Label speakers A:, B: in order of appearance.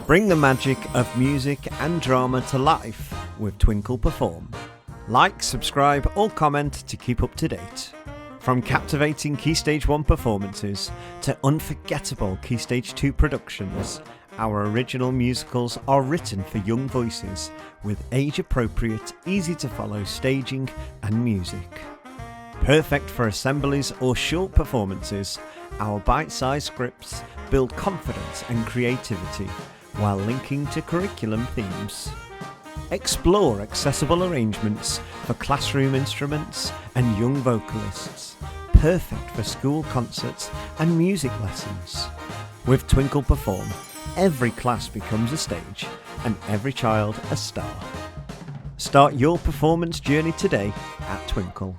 A: Bring the magic of music and drama to life with Twinkl Perform. Like, subscribe or comment to keep up to date. From captivating Key Stage 1 performances to unforgettable Key Stage 2 productions, our original musicals are written for young voices with age-appropriate, easy-to-follow staging and music. Perfect for assemblies or short performances, our bite-sized scripts build confidence and creativity while linking to curriculum themes. Explore accessible arrangements for classroom instruments and young vocalists, perfect for school concerts and music lessons. With Twinkl Perform, every class becomes a stage and every child a star. Start your performance journey today at Twinkl.